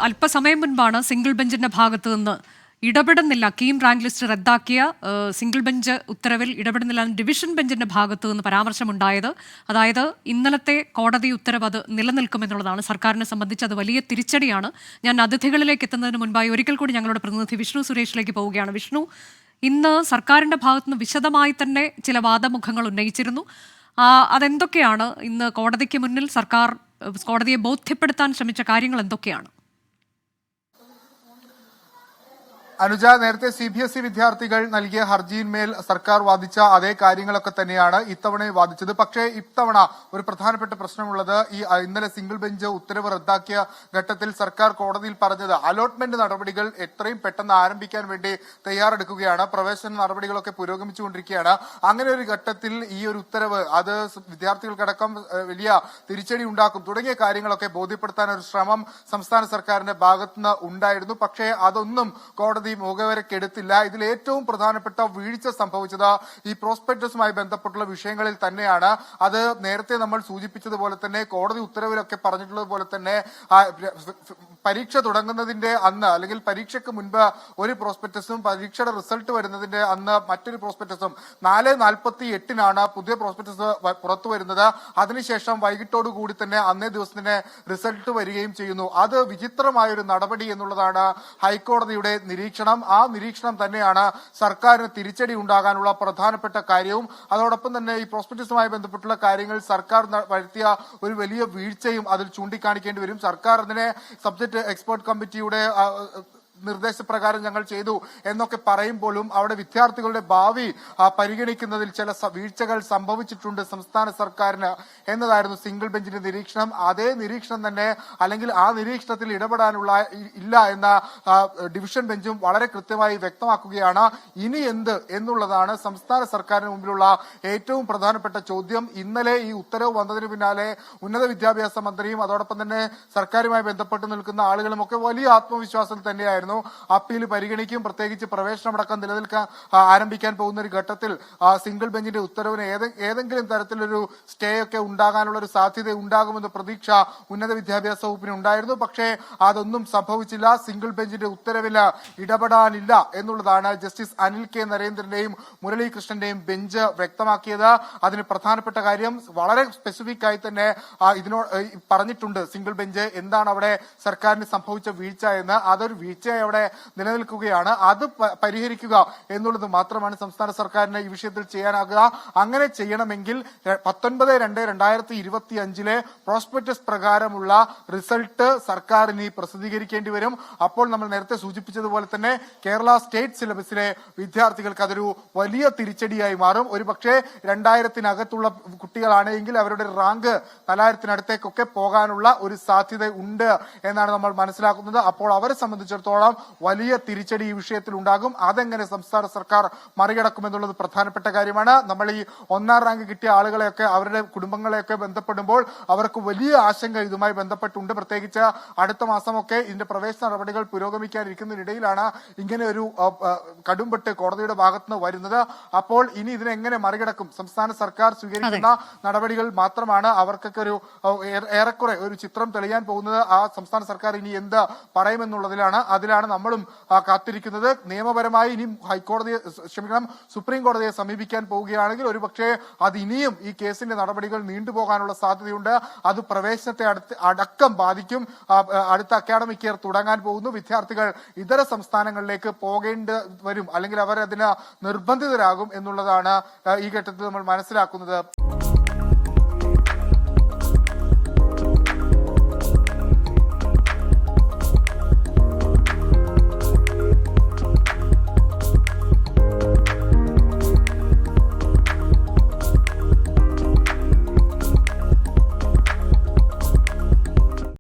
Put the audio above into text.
അല്പസമയം മുൻപാണ് സിംഗിൾ ബെഞ്ചിന്റെ ഭാഗത്തു നിന്ന് ഇടപെടുന്നില്ല, കീം റാങ്ക് ലിസ്റ്റ് റദ്ദാക്കിയ സിംഗിൾ ബെഞ്ച് ഉത്തരവിൽ ഇടപെടുന്നില്ല ഡിവിഷൻ ബെഞ്ചിന്റെ ഭാഗത്തു നിന്ന് പരാമർശമുണ്ടായത്. അതായത് ഇന്നലത്തെ കോടതി ഉത്തരവ് അത് നിലനിൽക്കുമെന്നുള്ളതാണ്. സർക്കാരിനെ സംബന്ധിച്ച് അത് വലിയ തിരിച്ചടിയാണ്. ഞാൻ അതിഥികളിലേക്ക് എത്തുന്നതിന് മുൻപായി ഒരിക്കൽ കൂടി ഞങ്ങളുടെ പ്രതിനിധി വിഷ്ണു സുരേഷിലേക്ക് പോവുകയാണ്. വിഷ്ണു, ഇന്ന് സർക്കാരിന്റെ ഭാഗത്തുനിന്ന് വിശദമായി തന്നെ ചില വാദമുഖങ്ങൾ ഉന്നയിച്ചിരുന്നു. അതെന്തൊക്കെയാണ്? ഇന്ന് കോടതിക്ക് മുന്നിൽ സർക്കാർ കോടതിയെ ബോധ്യപ്പെടുത്താൻ ശ്രമിച്ച കാര്യങ്ങൾ എന്തൊക്കെയാണ്? അനുജ, നേരത്തെ CBSE വിദ്യാർത്ഥികൾ നൽകിയ ഹർജിയിന്മേൽ സർക്കാർ വാദിച്ച അതേ കാര്യങ്ങളൊക്കെ തന്നെയാണ് ഇത്തവണയും വാദിച്ചത്. പക്ഷേ ഇത്തവണ ഒരു പ്രധാനപ്പെട്ട പ്രശ്നമുള്ളത് ഇന്നലെ സിംഗിൾ ബെഞ്ച് ഉത്തരവ് റദ്ദാക്കിയ ഘട്ടത്തിൽ സർക്കാർ കോടതിയിൽ പറഞ്ഞത് അലോട്ട്മെന്റ് നടപടികൾ എത്രയും പെട്ടെന്ന് ആരംഭിക്കാൻ വേണ്ടി തയ്യാറെടുക്കുകയാണ്, പ്രവേശന നടപടികളൊക്കെ പുരോഗമിച്ചുകൊണ്ടിരിക്കുകയാണ്. അങ്ങനെ ഒരു ഘട്ടത്തിൽ ഈ ഒരു ഉത്തരവ് അത് വിദ്യാർത്ഥികൾക്കടക്കം വലിയ തിരിച്ചടി ഉണ്ടാക്കും തുടങ്ങിയ കാര്യങ്ങളൊക്കെ ബോധ്യപ്പെടുത്താൻ ഒരു ശ്രമം സംസ്ഥാന സർക്കാരിന്റെ ഭാഗത്തുനിന്ന് ഉണ്ടായിരുന്നു. പക്ഷേ അതൊന്നും കോടതി മുഖവരക്കെടുത്തില്ല. ഇതിൽ ഏറ്റവും പ്രധാനപ്പെട്ട വീഴ്ച സംഭവിച്ചത് ഈ പ്രോസ്പെക്ടസുമായി ബന്ധപ്പെട്ടുള്ള വിഷയങ്ങളിൽ തന്നെയാണ്. അത് നേരത്തെ നമ്മൾ സൂചിപ്പിച്ചതുപോലെ തന്നെ കോടതി ഉത്തരവിലൊക്കെ പറഞ്ഞിട്ടുള്ളത് പോലെ തന്നെ പരീക്ഷ തുടങ്ങുന്നതിന്റെ അന്ന് അല്ലെങ്കിൽ പരീക്ഷയ്ക്ക് മുൻപ് ഒരു പ്രോസ്പെക്ടസും പരീക്ഷയുടെ റിസൾട്ട് വരുന്നതിന്റെ അന്ന് മറ്റൊരു പ്രോസ്പെക്ടസും 4:48 പുതിയ പ്രോസ്പെക്ടസ് പുറത്തു വരുന്നത്. അതിനുശേഷം വൈകിട്ടോടുകൂടി തന്നെ അന്നേ ദിവസം തന്നെ റിസൾട്ട് വരികയും ചെയ്യുന്നു. അത് വിചിത്രമായൊരു നടപടി എന്നുള്ളതാണ് ഹൈക്കോടതിയുടെ നിരീക്ഷണം. ആ നിരീക്ഷണം തന്നെയാണ് സർക്കാരിന് തിരിച്ചടി ഉണ്ടാകാനുള്ള പ്രധാനപ്പെട്ട കാര്യവും. അതോടൊപ്പം തന്നെ ഈ പ്രോസ്പെക്ടസുമായി ബന്ധപ്പെട്ടുള്ള കാര്യങ്ങൾ സർക്കാർ വരുത്തിയ ഒരു വലിയ വീഴ്ചയും അതിൽ ചൂണ്ടിക്കാണിക്കേണ്ടി വരും. സർക്കാർ അതിനെ സബ്ജക്ട് എക്സ്പേർട്ട് കമ്മിറ്റിയുടെ നിർദ്ദേശപ്രകാരം ഞങ്ങൾ ചെയ്തു എന്നൊക്കെ പറയുമ്പോഴും അവിടെ വിദ്യാർത്ഥികളുടെ ഭാവി പരിഗണിക്കുന്നതിൽ ചില വീഴ്ചകൾ സംഭവിച്ചിട്ടുണ്ട് സംസ്ഥാന സർക്കാരിന് എന്നതായിരുന്നു സിംഗിൾ ബെഞ്ചിന്റെ നിരീക്ഷണം. അതേ നിരീക്ഷണം തന്നെ അല്ലെങ്കിൽ ആ നിരീക്ഷണത്തിൽ ഇടപെടാനുള്ള ഇല്ല എന്ന ഡിവിഷൻ ബെഞ്ചും വളരെ കൃത്യമായി വ്യക്തമാക്കുകയാണ്. ഇനി എന്ത് എന്നുള്ളതാണ് സംസ്ഥാന സർക്കാരിന് മുമ്പിലുള്ള ഏറ്റവും പ്രധാനപ്പെട്ട ചോദ്യം. ഇന്നലെ ഈ ഉത്തരവ് വന്നതിന് പിന്നാലെ ഉന്നത വിദ്യാഭ്യാസ മന്ത്രിയും അതോടൊപ്പം തന്നെ സർക്കാരുമായി ബന്ധപ്പെട്ട് നിൽക്കുന്ന ആളുകളും ഒക്കെ വലിയ ആത്മവിശ്വാസം തന്നെയായിരുന്നു. അപ്പീൽ പരിഗണിക്കും, പ്രത്യേകിച്ച് പ്രവേശനമടക്കം നിലനിൽക്കാൻ ആരംഭിക്കാൻ പോകുന്ന ഒരു ഘട്ടത്തിൽ സിംഗിൾ ബെഞ്ചിന്റെ ഉത്തരവിന് ഏതെങ്കിലും തരത്തിലൊരു സ്റ്റേ ഒക്കെ ഉണ്ടാകാനുള്ള ഒരു സാധ്യത ഉണ്ടാകുമെന്ന പ്രതീക്ഷ ഉന്നത വിദ്യാഭ്യാസ വകുപ്പിന് ഉണ്ടായിരുന്നു. പക്ഷേ അതൊന്നും സംഭവിച്ചില്ല. സിംഗിൾ ബെഞ്ചിന്റെ ഉത്തരവില് ഇടപെടാനില്ല എന്നുള്ളതാണ് ജസ്റ്റിസ് അനിൽ കെ നരേന്ദ്രന്റെയും മുരളീകൃഷ്ണന്റെയും ബെഞ്ച് വ്യക്തമാക്കിയത്. അതിന് പ്രധാനപ്പെട്ട കാര്യം വളരെ സ്പെസിഫിക് ആയി തന്നെ ഇതിനോട് പറഞ്ഞിട്ടുണ്ട് സിംഗിൾ ബെഞ്ച് എന്താണ് അവിടെ സർക്കാരിന് സംഭവിച്ച വീഴ്ച എന്ന്. അതൊരു വീഴ്ച അവിടെ നിലനിൽക്കുകയാണ്. അത് പരിഹരിക്കുക എന്നുള്ളത് മാത്രമാണ് സംസ്ഥാന സർക്കാരിന് ഈ വിഷയത്തിൽ ചെയ്യാനാകുക. അങ്ങനെ ചെയ്യണമെങ്കിൽ 19/2/2025 പ്രോസ്പെക്ടസ് പ്രകാരമുള്ള റിസൾട്ട് സർക്കാരിന് പ്രസിദ്ധീകരിക്കേണ്ടി വരും. അപ്പോൾ നമ്മൾ നേരത്തെ സൂചിപ്പിച്ചതുപോലെ തന്നെ കേരള സ്റ്റേറ്റ് സിലബസിലെ വിദ്യാർത്ഥികൾക്ക് അതൊരു വലിയ തിരിച്ചടിയായി മാറും. ഒരു പക്ഷേ 2000-നകത്തുള്ള കുട്ടികളാണെങ്കിൽ അവരുടെ റാങ്ക് 4000-നടുത്തേക്കൊക്കെ പോകാനുള്ള ഒരു സാധ്യത ഉണ്ട് എന്നാണ് നമ്മൾ മനസ്സിലാക്കുന്നത്. അപ്പോൾ അവരെ സംബന്ധിച്ചിടത്തോളം വലിയ തിരിച്ചടി ഈ വിഷയത്തിൽ ഉണ്ടാകും. അതെങ്ങനെ സംസ്ഥാന സർക്കാർ മറികടക്കുമെന്നുള്ളത് പ്രധാനപ്പെട്ട കാര്യമാണ്. നമ്മൾ ഈ 1ാം റാങ്ക് കിട്ടിയ ആളുകളെയൊക്കെ അവരുടെ കുടുംബങ്ങളെയൊക്കെ ബന്ധപ്പെടുമ്പോൾ അവർക്ക് വലിയ ആശങ്ക ഇതുമായി ബന്ധപ്പെട്ടുണ്ട്. പ്രത്യേകിച്ച് അടുത്ത മാസമൊക്കെ ഇതിന്റെ പ്രവേശന നടപടികൾ പുരോഗമിക്കാനിരിക്കുന്നതിനിടയിലാണ് ഇങ്ങനെ ഒരു കടുംപെട്ട് കോടതിയുടെ ഭാഗത്തുനിന്ന് വരുന്നത്. അപ്പോൾ ഇനി ഇതിനെങ്ങനെ മറികടക്കും? സംസ്ഥാന സർക്കാർ സ്വീകരിക്കുന്ന നടപടികൾ മാത്രമാണ് അവർക്കൊക്കെ ഒരു ഏറെക്കുറെ ഒരു ചിത്രം തെളിയാൻ പോകുന്നത്. ആ സംസ്ഥാന സർക്കാർ ഇനി എന്ത് പറയുമെന്നുള്ളതിലാണ്. അതിലാണ് നമ്മളും കാത്തിരിക്കുന്നത്. നിയമപരമായി ഇനി സുപ്രീം കോടതിയെ സമീപിക്കാൻ പോവുകയാണെങ്കിൽ ഒരുപക്ഷെ അത് ഇനിയും ഈ കേസിന്റെ നടപടികൾ നീണ്ടുപോകാനുള്ള സാധ്യതയുണ്ട്. അത് പ്രവേശനത്തെ അടക്കം ബാധിക്കും. അടുത്ത അക്കാഡമിക് ഇയർ തുടങ്ങാൻ പോകുന്നു. വിദ്യാർത്ഥികൾ ഇതര സംസ്ഥാനങ്ങളിലേക്ക് പോകേണ്ടി വരും, അല്ലെങ്കിൽ അവർ അതിന് നിർബന്ധിതരാകും എന്നുള്ളതാണ് ഈ ഘട്ടത്തിൽ നമ്മൾ മനസ്സിലാക്കുന്നത്.